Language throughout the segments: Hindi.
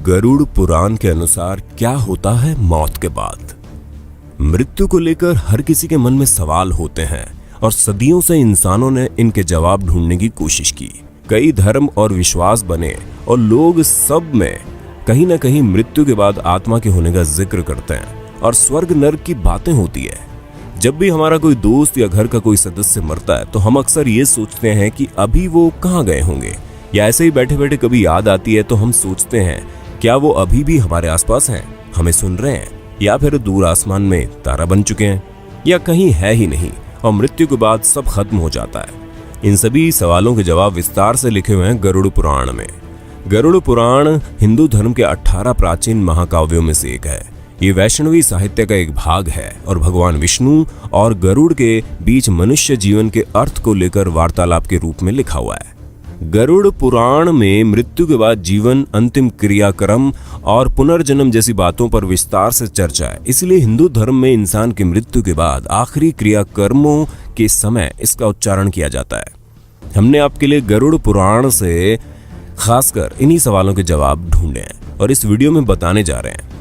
गरुड़ पुराण के अनुसार क्या होता है मौत के बाद। मृत्यु को लेकर हर किसी के मन में सवाल होते हैं और सदियों से इंसानों ने इनके जवाब ढूंढने की कोशिश की। कई धर्म और विश्वास बने और लोग सब में कहीं ना कहीं मृत्यु के बाद आत्मा के होने का जिक्र करते हैं और स्वर्ग नर्क की बातें होती है। जब भी हमारा कोई दोस्त या घर का कोई सदस्य मरता है तो हम अक्सर ये सोचते हैं कि अभी वो कहाँ गए होंगे, या ऐसे ही बैठे बैठे कभी याद आती है तो हम सोचते हैं क्या वो अभी भी हमारे आसपास हैं, हमें सुन रहे हैं, या फिर दूर आसमान में तारा बन चुके हैं, या कहीं है ही नहीं और मृत्यु के बाद सब खत्म हो जाता है। इन सभी सवालों के जवाब विस्तार से लिखे हुए हैं गरुड़ पुराण में। गरुड़ पुराण हिंदू धर्म के 18 प्राचीन महाकाव्यों में से एक है। ये वैष्णवी साहित्य का एक भाग है और भगवान विष्णु और गरुड़ के बीच मनुष्य जीवन के अर्थ को लेकर वार्तालाप के रूप में लिखा हुआ है। गरुड़ पुराण में मृत्यु के बाद जीवन, अंतिम क्रियाक्रम और पुनर्जन्म जैसी बातों पर विस्तार से चर्चा है। इसलिए हिंदू धर्म में इंसान की मृत्यु के बाद आखिरी क्रियाकर्मों के समय इसका उच्चारण किया जाता है। हमने आपके लिए गरुड़ पुराण से खासकर इन्हीं सवालों के जवाब ढूंढे हैं और इस वीडियो में बताने जा रहे हैं।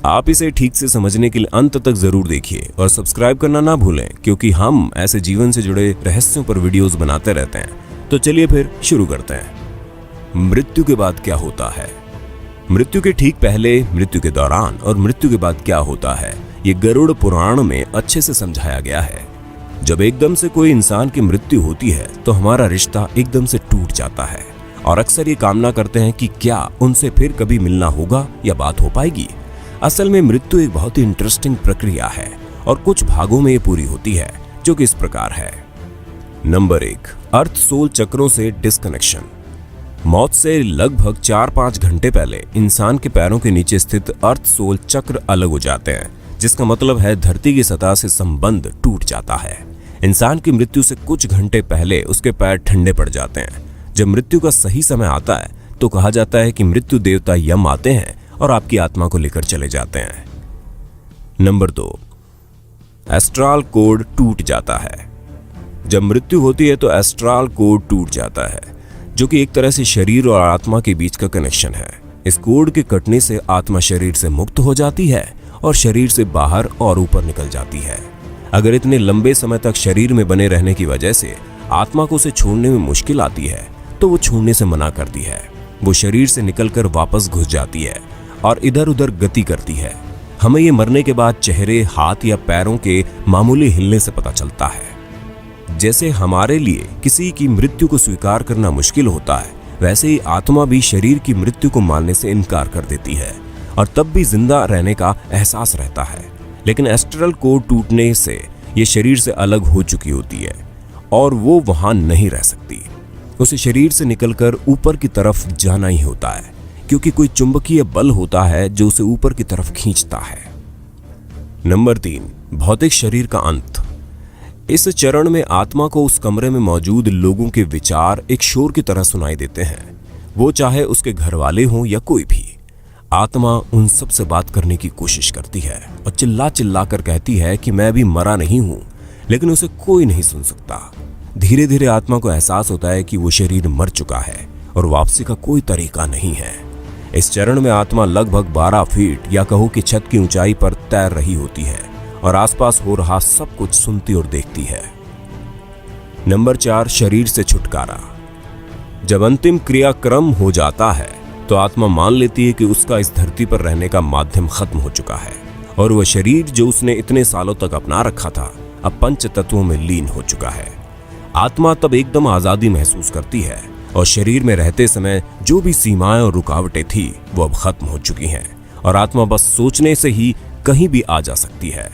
आप इसे ठीक से समझने के लिए अंत तक जरूर देखिए और सब्सक्राइब करना ना भूलें, क्योंकि हम ऐसे जीवन से जुड़े रहस्यों पर वीडियोस बनाते रहते हैं। तो चलिए फिर शुरू करते हैं। मृत्यु के बाद क्या होता है। मृत्यु के ठीक पहले, मृत्यु के दौरान और मृत्यु के बाद क्या होता है, ये गरुड़ पुराण में अच्छे से समझाया गया है। जब एकदम से कोई इंसान की मृत्यु होती है तो हमारा रिश्ता एकदम से टूट जाता है और अक्सर ये कामना करते हैं कि क्या उनसे फिर कभी मिलना होगा या बात हो पाएगी। असल में मृत्यु एक बहुत ही इंटरेस्टिंग प्रक्रिया है और कुछ भागों में ये पूरी होती है, जो कि इस प्रकार है। नंबर 1, अर्थ सोल चक्रों से डिस्कनेक्शन। मौत से लगभग 4-5 घंटे पहले इंसान के पैरों के नीचे स्थित अर्थ सोल चक्र अलग हो जाते हैं, जिसका मतलब है धरती की सतह से संबंध टूट जाता है। इंसान की मृत्यु से कुछ घंटे पहले उसके पैर ठंडे पड़ जाते हैं। जब मृत्यु का सही समय आता है तो कहा जाता है कि मृत्यु देवता यम आते हैं और आपकी आत्मा को लेकर चले जाते हैं। नंबर 2, एस्ट्रल कोड टूट जाता है। जब मृत्यु होती है तो एस्ट्रल कोड टूट जाता है, जो कि एक तरह से शरीर और आत्मा के बीच का कनेक्शन है। इस कोड के कटने से आत्मा शरीर से मुक्त हो जाती है और शरीर से बाहर और ऊपर निकल जाती है। अगर इतने लंबे समय तक शरीर में बने रहने की वजह से आत्मा को उसे छोड़ने में मुश्किल आती है तो वो छोड़ने से मना करती है। वो शरीर से निकलकर वापस घुस जाती है और इधर उधर गति करती है। हमें ये मरने के बाद चेहरे, हाथ या पैरों के मामूली हिलने से पता चलता है। जैसे हमारे लिए किसी की मृत्यु को स्वीकार करना मुश्किल होता है, वैसे ही आत्मा भी शरीर की मृत्यु को मानने से इनकार कर देती है और तब भी जिंदा रहने का एहसास रहता है। लेकिन एस्ट्रल कोड टूटने से ये शरीर से अलग हो चुकी होती है और वो वहां नहीं रह सकती। उसे शरीर से निकलकर ऊपर की तरफ जाना ही होता है, क्योंकि कोई चुंबकीय बल होता है जो उसे ऊपर की तरफ खींचता है। नंबर 3, भौतिक शरीर का अंत। इस चरण में आत्मा को उस कमरे में मौजूद लोगों के विचार एक शोर की तरह सुनाई देते हैं, वो चाहे उसके घर वाले हों या कोई भी। आत्मा उन सब से बात करने की कोशिश करती है और चिल्ला चिल्ला कर कहती है कि मैं अभी मरा नहीं हूं, लेकिन उसे कोई नहीं सुन सकता। धीरे धीरे आत्मा को एहसास होता है कि वो शरीर मर चुका है और वापसी का कोई तरीका नहीं है। इस चरण में आत्मा लगभग 12 फीट या कहो कि छत की ऊंचाई पर तैर रही होती है और आसपास हो रहा सब कुछ सुनती और देखती है। नंबर 4, शरीर से छुटकारा। जब अंतिम क्रियाक्रम हो जाता है तो आत्मा मान लेती है कि उसका इस धरती पर रहने का माध्यम खत्म हो चुका है और वह शरीर जो उसने इतने सालों तक अपना रखा था अब पंच तत्वों में लीन हो चुका है। आत्मा तब एकदम आजादी महसूस करती है और शरीर में रहते समय जो भी सीमाएं और रुकावटें थी वो अब खत्म हो चुकी हैं और आत्मा बस सोचने से ही कहीं भी आ जा सकती है।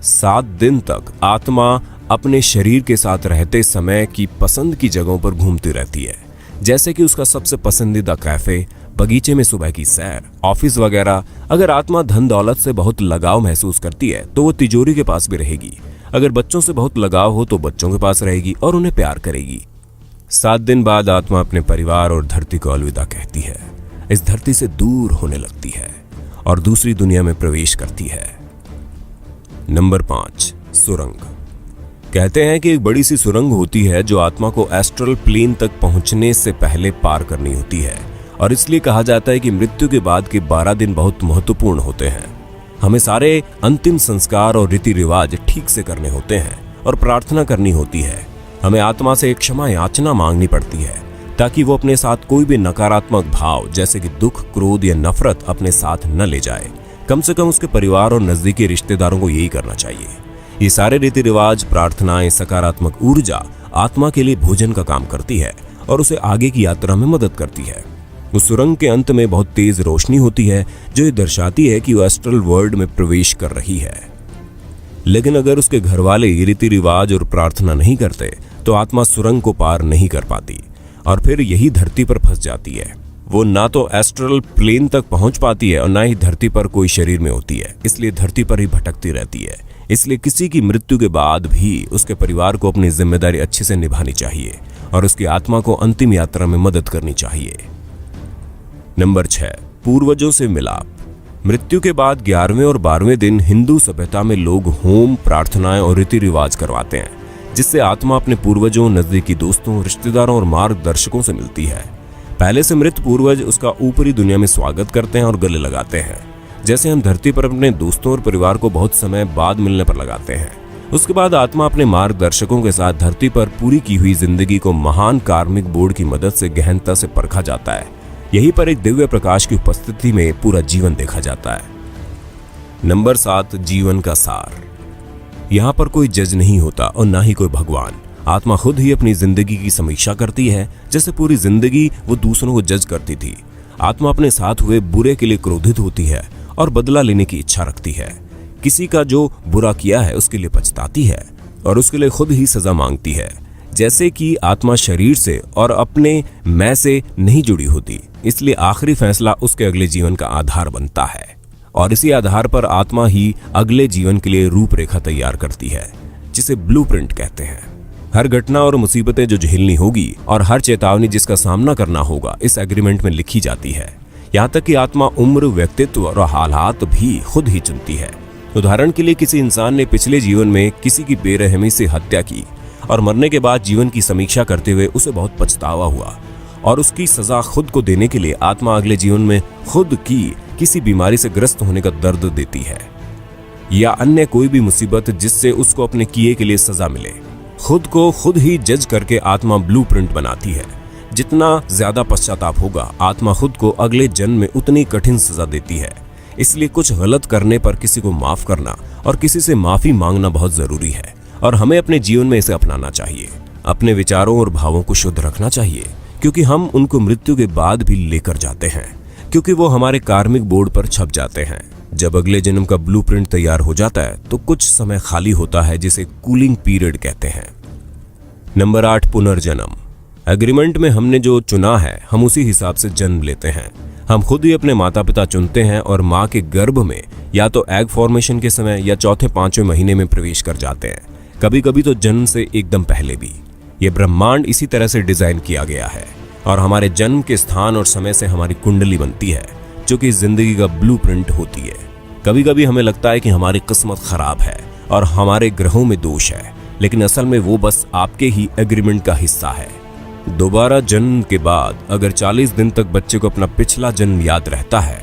7 दिन तक आत्मा अपने शरीर के साथ रहते समय की पसंद की जगहों पर घूमती रहती है, जैसे कि उसका सबसे पसंदीदा कैफे, बगीचे में सुबह की सैर, ऑफिस वगैरह। अगर आत्मा धन दौलत से बहुत लगाव महसूस करती है तो वो तिजोरी के पास भी रहेगी। अगर बच्चों से बहुत लगाव हो तो बच्चों के पास रहेगी और उन्हें प्यार करेगी। 7 दिन बाद आत्मा अपने परिवार और धरती को अलविदा कहती है, इस धरती से दूर होने लगती है और दूसरी दुनिया में प्रवेश करती है। नंबर 5, सुरंग। कहते हैं कि एक बड़ी सी सुरंग होती है जो आत्मा को एस्ट्रल प्लेन तक पहुंचने से पहले पार करनी होती है और इसलिए कहा जाता है कि मृत्यु के बाद के 12 दिन बहुत महत्वपूर्ण होते हैं। हमें सारे अंतिम संस्कार और रीति रिवाज ठीक से करने होते हैं और प्रार्थना करनी होती है। हमें आत्मा से क्षमा याचना मांगनी पड़ती है ताकि वो अपने साथ कोई भी नकारात्मक भाव जैसे कि दुख, क्रोध या नफरत अपने साथ न ले जाए। कम से कम उसके परिवार और नजदीकी रिश्तेदारों को यही करना चाहिए। ये सारे रीति रिवाज, प्रार्थनाएं, सकारात्मक ऊर्जा आत्मा के लिए भोजन का काम करती है और उसे आगे की यात्रा में मदद करती है। उस सुरंग के अंत में बहुत तेज रोशनी होती है जो ये दर्शाती है कि वो एस्ट्रल वर्ल्ड में प्रवेश कर रही है। लेकिन अगर उसके घर वाले रीति रिवाज और प्रार्थना नहीं करते तो आत्मा सुरंग को पार नहीं कर पाती और फिर यही धरती पर फंस जाती है। वो ना तो एस्ट्रल प्लेन तक पहुंच पाती है और ना ही धरती पर कोई शरीर में होती है, इसलिए धरती पर ही भटकती रहती है। इसलिए किसी की मृत्यु के बाद भी उसके परिवार को अपनी जिम्मेदारी अच्छे से निभानी चाहिए और उसकी आत्मा को अंतिम यात्रा में मदद करनी चाहिए। नंबर 6, पूर्वजों से मिलाप। मृत्यु के बाद 11वें और 12वें दिन हिंदू सभ्यता में लोग होम, प्रार्थनाएं और रीति रिवाज करवाते हैं, जिससे आत्मा अपने पूर्वजों, नजदीकी दोस्तों, रिश्तेदारों और मार्गदर्शकों से मिलती है। पहले से मृत पूर्वज उसका ऊपरी दुनिया में स्वागत करते हैं और गले लगाते हैं, जैसे हम धरती पर अपने दोस्तों और परिवार को बहुत समय बाद मिलने पर लगाते हैं। उसके बाद आत्मा अपने मार्गदर्शकों के साथ धरती पर पूरी की हुई जिंदगी को महान कार्मिक बोर्ड की मदद से गहनता से परखा जाता है। यहीं पर एक दिव्य प्रकाश की उपस्थिति में पूरा जीवन देखा जाता है। नंबर 7, जीवन का सार। यहाँ पर कोई जज नहीं होता और ना ही कोई भगवान। आत्मा खुद ही अपनी जिंदगी की समीक्षा करती है, जैसे पूरी जिंदगी वो दूसरों को जज करती थी। आत्मा अपने साथ हुए बुरे के लिए क्रोधित होती है और बदला लेने की इच्छा रखती है। किसी का जो बुरा किया है उसके लिए पछताती है और उसके लिए खुद ही सजा मांगती है। जैसे कि आत्मा शरीर से और अपने मैं से नहीं जुड़ी होती, इसलिए आखिरी फैसला उसके अगले जीवन का आधार बनता है और इसी आधार पर आत्मा ही अगले जीवन के लिए रूपरेखा तैयार करती है, जिसे ब्लूप्रिंट कहते हैं। हर घटना और मुसीबतें जो झेलनी होगी और हर चेतावनी जिसका सामना करना होगा इस एग्रीमेंट में लिखी जाती है। यहाँ तक कि आत्मा उम्र, व्यक्तित्व और हालात भी खुद ही चुनती है। उदाहरण के लिए किसी इंसान ने पिछले जीवन में किसी की बेरहमी से हत्या की और मरने के बाद जीवन की समीक्षा करते हुए उसे बहुत पछतावा हुआ और उसकी सजा खुद को देने के लिए आत्मा अगले जीवन में खुद की किसी बीमारी से ग्रस्त होने का दर्द देती है या अन्य कोई भी मुसीबत जिससे उसको अपने किए के लिए सजा मिले। खुद को खुद ही जज करके आत्मा ब्लूप्रिंट बनाती है। जितना ज्यादा पश्चाताप होगा, आत्मा खुद को अगले जन्म में उतनी कठिन सजा देती है। इसलिए कुछ गलत करने पर किसी को माफ करना और किसी से माफी मांगना बहुत जरूरी है और हमें अपने जीवन में इसे अपनाना चाहिए। अपने विचारों और भावों को शुद्ध रखना चाहिए क्योंकि हम उनको मृत्यु के बाद भी लेकर जाते हैं, क्योंकि वो हमारे कार्मिक बोर्ड पर छप जाते हैं। जब अगले जन्म का ब्लूप्रिंट तैयार हो जाता है तो कुछ समय खाली होता है, जिसे कूलिंग पीरियड कहते हैं। नंबर 8, पुनर्जन्म। एग्रीमेंट में हमने जो चुना है हम उसी हिसाब से जन्म लेते हैं। हम खुद ही अपने माता पिता चुनते हैं और माँ के गर्भ में या तो एग फॉर्मेशन के समय या चौथे 5वें महीने में प्रवेश कर जाते हैं, कभी कभी तो जन्म से एकदम पहले भी। ये ब्रह्मांड इसी तरह से डिजाइन किया गया है और हमारे जन्म के स्थान और समय से हमारी कुंडली बनती है, जो कि जिंदगी का ब्लूप्रिंट होती है। कभी कभी हमें लगता है कि हमारी किस्मत खराब है और हमारे ग्रहों में दोष है, लेकिन असल में वो बस आपके ही एग्रीमेंट का हिस्सा है। दोबारा जन्म के बाद अगर 40 दिन तक बच्चे को अपना पिछला जन्म याद रहता है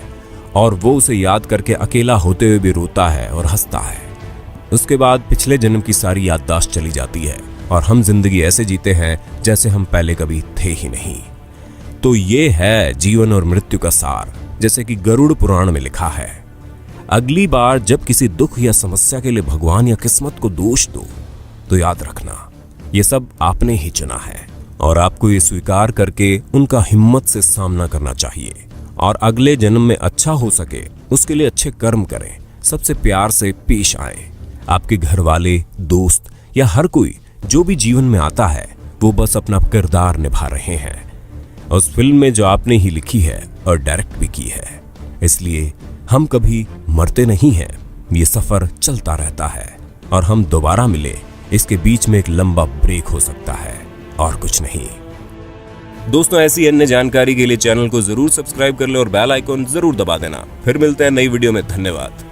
और वो उसे याद करके अकेला होते हुए भी रोता है और हंसता है, उसके बाद पिछले जन्म की सारी याददाश्त चली जाती है और हम जिंदगी ऐसे जीते हैं जैसे हम पहले कभी थे ही नहीं। तो ये है जीवन और मृत्यु का सार, जैसे कि गरुड़ पुराण में लिखा है। अगली बार जब किसी दुख या समस्या के लिए भगवान या किस्मत को दोष दो तो याद रखना ये सब आपने ही चुना है और आपको ये स्वीकार करके उनका हिम्मत से सामना करना चाहिए और अगले जन्म में अच्छा हो सके उसके लिए अच्छे कर्म करें, सबसे प्यार से पेश आए। आपके घर वाले, दोस्त या हर कोई जो भी जीवन में आता है वो बस अपना किरदार निभा रहे हैं उस फिल्म में जो आपने ही लिखी है और डायरेक्ट भी की है। इसलिए हम कभी मरते नहीं हैं, ये सफर चलता रहता है और हम दोबारा मिले इसके बीच में एक लंबा ब्रेक हो सकता है और कुछ नहीं। दोस्तों, ऐसी अन्य जानकारी के लिए चैनल को जरूर सब्सक्राइब कर लें और बेल आइकॉन जरूर दबा देना। फिर मिलते हैं नई वीडियो में। धन्यवाद।